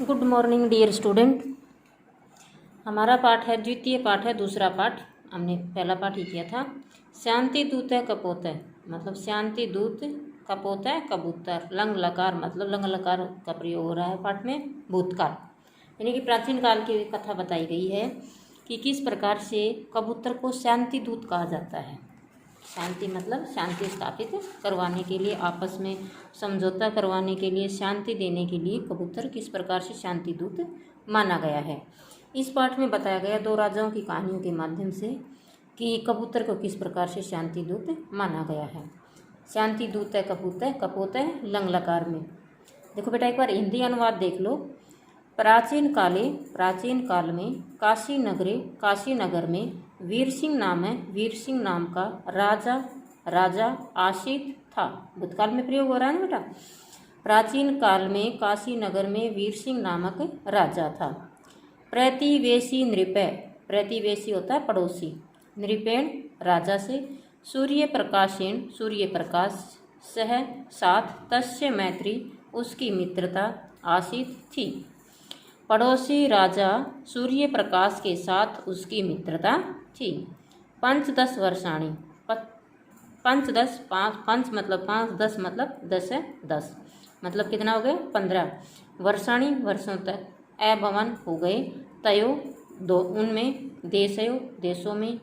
Good morning dear student. हमारा पाठ है द्वितीय पाठ है, दूसरा पाठ। हमने पहला पाठ ही किया था। शांति दूत है कपोत है, मतलब शांति दूत कपोत है कबूतर। लंग लकार मतलब लंग लकार का प्रयोग हो रहा है पाठ में। भूतकाल यानी कि प्राचीन काल की कथा बताई गई है कि किस प्रकार से कबूतर को शांति दूत कहा जाता है। शांति मतलब शांति स्थापित करवाने के लिए, आपस में समझौता करवाने के लिए, शांति देने के लिए कबूतर किस प्रकार से शांति दूत माना गया है। इस पाठ में बताया गया दो राजाओं की कहानियों के माध्यम से कि कबूतर को किस प्रकार से शांति दूत माना गया है। शांति दूत है कपोत है लंग लकार में। देखो बेटा, एक बार हिंदी अनुवाद देख लो। प्राचीन काल में काशी नगर में वीर सिंह नाम का राजा आशित था। भूतकाल में प्रयोग हो रहा है ना बेटा। प्राचीन काल में काशी नगर में वीर सिंह नामक राजा था। प्रतिवेशी होता है पड़ोसी। नृपेण राजा से सूर्य प्रकाश सह साथ तस्य मैत्री उसकी मित्रता आशित थी। पड़ोसी राजा सूर्य प्रकाश के साथ उसकी मित्रता थी। पंचदश वर्षाणी, पंच मतलब 5, 10 मतलब 10 है 10, मतलब कितना हो गए 15। वर्षाणी वर्षों तक अभवन हो गए। तयो दो उनमें, देशों में,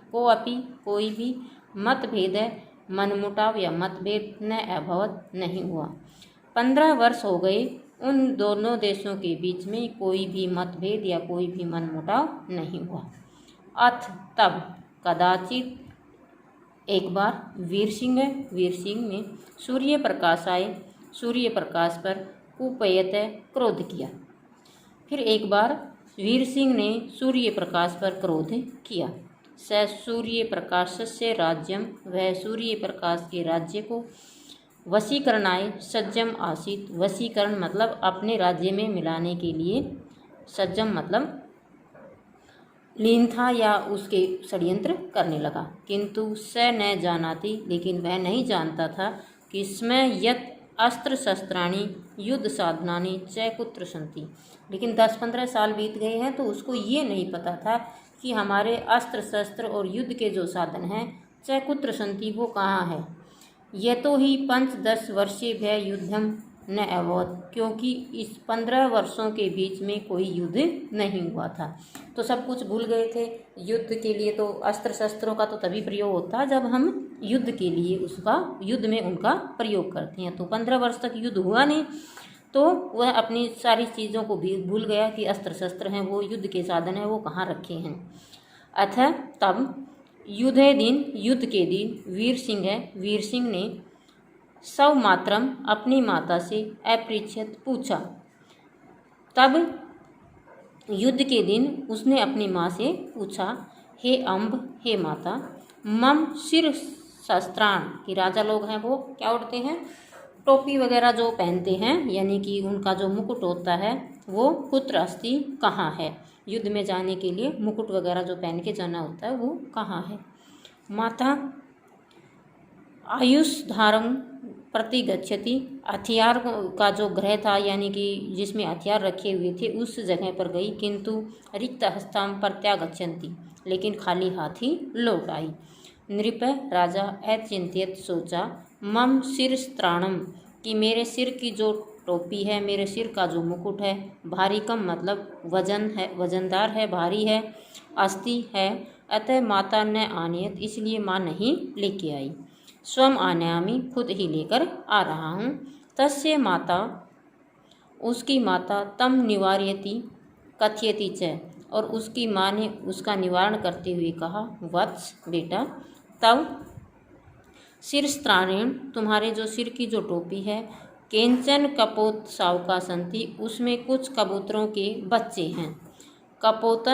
कोई भी मतभेद है मनमुटाव या मतभेद न अभवत नहीं हुआ। 15 वर्ष हो गए उन दोनों देशों के बीच में कोई भी मतभेद या कोई भी मनमुटाव नहीं हुआ। अथ तब कदाचित एक बार वीर सिंह ने सूर्य प्रकाश पर कुपयत क्रोध किया। फिर एक बार वीर सिंह ने सूर्य प्रकाश पर क्रोध किया। स सूर्य प्रकाश से राज्यम, वह सूर्य प्रकाश के राज्य को वशीकरणाय सज्जम आसित। वशीकरण मतलब अपने राज्य में मिलाने के लिए, सज्जम मतलब लीन था या उसके षड्यंत्र करने लगा। किंतु स न जानाति, लेकिन वह नहीं जानता था कि इसमें यत अस्त्र शस्त्राणी युद्ध साधनानी च कुत्र सन्ति। लेकिन 10-15 साल बीत गए हैं तो उसको ये नहीं पता था कि हमारे अस्त्र शस्त्र और युद्ध के जो साधन हैं च कुत्र सन्ति, वो कहाँ है। यतो ही 5-10 वर्षे भय युद्धम न अभवत्, क्योंकि इस 15 वर्षों के बीच में कोई युद्ध नहीं हुआ था। तो सब कुछ भूल गए थे। युद्ध के लिए तो अस्त्र शस्त्रों का तो तभी प्रयोग होता है जब हम युद्ध के लिए युद्ध में उनका प्रयोग करते हैं। तो 15 वर्ष तक युद्ध हुआ नहीं, तो वह अपनी सारी चीज़ों को भी भूल गया कि अस्त्र शस्त्र हैं, वो युद्ध के साधन हैं, वो कहाँ रखे हैं। अतः तब युद्ध के दिन वीर सिंह ने सव मातरम अपनी माता से अपृच्छत पूछा। तब युद्ध के दिन उसने अपनी माँ से पूछा, हे अम्ब, हे माता, मम शिर शस्त्राण, कि राजा लोग हैं वो क्या उड़ते हैं, टोपी वगैरह जो पहनते हैं, यानी कि उनका जो मुकुट होता है वो कुत्र अस्ति, कहाँ है। युद्ध में जाने के लिए मुकुट वगैरह जो पहन के जाना होता है वो कहाँ है। माता आयुष धारम प्रति गच्छति, हथियार का जो गृह था यानी कि जिसमें हथियार रखे हुए थे उस जगह पर गई। किंतु रिक्त हस्ताम प्रत्यागच्छन्ति, लेकिन खाली हाथ ही लौट आई। नृप राजा अचिंत्यत सोचा, मम शिर स्त्राणम, कि मेरे सिर की जो टोपी है, मेरे सिर का जो मुकुट है, भारी कम मतलब वजन है, वजनदार है, भारी है, अस्ति है, अतः माता न आनियत, इसलिए माँ नहीं लेके आई। स्वयं आनयामी, खुद ही लेकर आ रहा हूँ। तस्य माता, उसकी माता, तम निवार्यति कथयति च, और उसकी माँ ने उसका निवारण करते हुए कहा, वत्स बेटा, तव शिरस्त्राणेन, तुम्हारे जो सिर की जो टोपी है, केंचन कपोत सावका संति, उसमें कुछ कबूतरों के बच्चे हैं। कपोत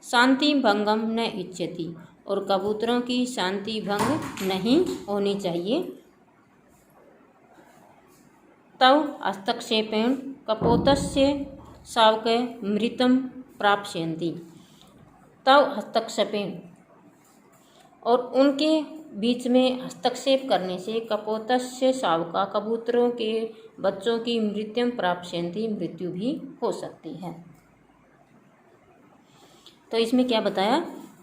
शांति भंगम न इच्छति, और कबूतरों की शांति भंग नहीं होनी चाहिए। तव हस्तक्षेपेण कपोतस्य शावके मृतम प्राप्स्यन्ति, तव हस्तक्षेपेण, और उनके बीच में हस्तक्षेप करने से कपोतस्य शावका कबूतरों के बच्चों की मृत्युम प्राप्स्यन्ति मृत्यु भी हो सकती है। तो इसमें क्या बताया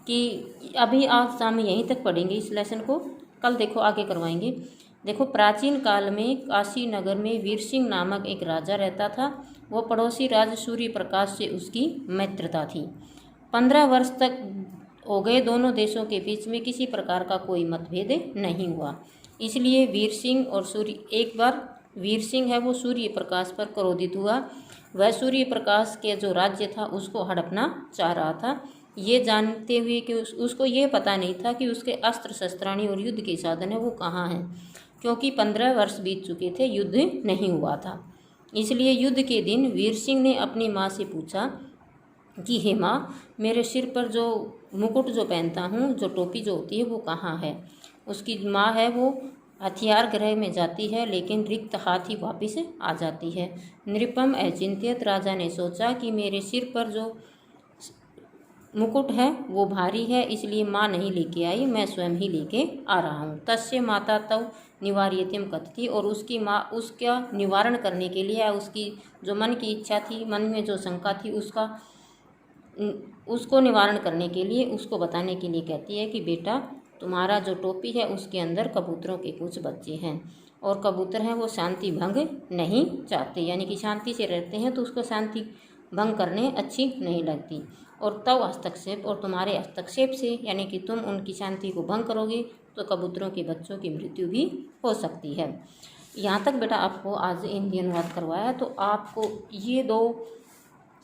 कि अभी आज हम यहीं तक पढ़ेंगे इस लेसन को, कल देखो आगे करवाएंगे। देखो प्राचीन काल में काशी नगर में वीर सिंह नामक एक राजा रहता था। वो पड़ोसी राज्य सूर्य प्रकाश से उसकी मित्रता थी। 15 वर्ष तक हो गए, दोनों देशों के बीच में किसी प्रकार का कोई मतभेद नहीं हुआ। इसलिए वीर सिंह और सूर्य, एक बार वीर सिंह है वो सूर्य प्रकाश पर क्रोधित हुआ। वह सूर्य प्रकाश के जो राज्य था उसको हड़पना चाह रहा था, ये जानते हुए कि उसको ये पता नहीं था कि उसके अस्त्र शस्त्राणी और युद्ध के साधन है वो कहाँ हैं, क्योंकि 15 वर्ष बीत चुके थे, युद्ध नहीं हुआ था। इसलिए युद्ध के दिन वीर सिंह ने अपनी माँ से पूछा कि हे माँ, मेरे सिर पर जो मुकुट जो पहनता हूँ, जो टोपी जो होती है वो कहाँ है। उसकी माँ है वो हथियार गृह में जाती है, लेकिन रिक्त हाथ ही वापिस आ जाती है। नृपम अचिंत्यत राजा ने सोचा कि मेरे सिर पर जो मुकुट है वो भारी है, इसलिए माँ नहीं लेके आई, मैं स्वयं ही लेके आ रहा हूँ। तस्य माता तव निवार्यतिम कथती, और उसकी माँ उसका निवारण करने के लिए, उसकी जो मन की इच्छा थी, मन में जो शंका थी, उसको निवारण करने के लिए, उसको बताने के लिए कहती है कि बेटा तुम्हारा जो टोपी है उसके अंदर कबूतरों के कुछ बच्चे हैं, और कबूतर हैं वो शांति भंग नहीं चाहते, यानी कि शांति से रहते हैं, तो उसको शांति भंग करने अच्छी नहीं लगती। और तव हस्तक्षेप, और तुम्हारे हस्तक्षेप से, यानी कि तुम उनकी शांति को भंग करोगे तो कबूतरों के बच्चों की मृत्यु भी हो सकती है। यहाँ तक बेटा आपको आज हिंदी अनुवाद करवाया, तो आपको ये 2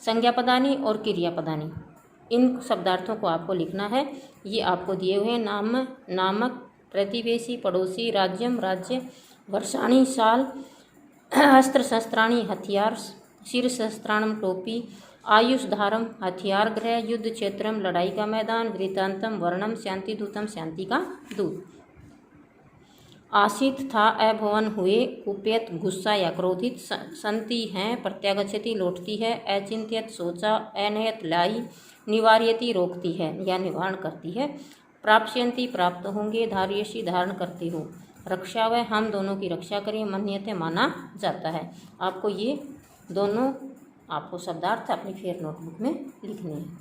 संज्ञा पदानी और क्रिया पदानी, इन शब्दार्थों को आपको लिखना है। ये आपको दिए हुए हैं। नामक, प्रतिवेशी, पड़ोसी, राज्यम राज्य, वर्षाणी साल, अस्त्र शस्त्राणी हथियार, शिर शस्त्राणम टोपी, आयुष धारम हथियार गृह, युद्ध क्षेत्रम लड़ाई का मैदान, वृत्तांतम वर्णम, शांति दूतम शांति का दूत। आसित था अभवन हुए, कुप्यत गुस्सा या क्रोधित, संति हैं प्रत्यागच्छति लौटती है, अचिंत्यत सोचा, अनयत लाई, निवार्यति रोकती है या निवारण करती है, प्राप्स्यन्ति प्राप्त होंगे, धार्यसी धारण करते हो, रक्षा व हम दोनों की रक्षा करें, मन्यते माना जाता है। आपको ये दोनों आपको शब्दार्थ अपनी फेयर नोटबुक में लिखने हैं।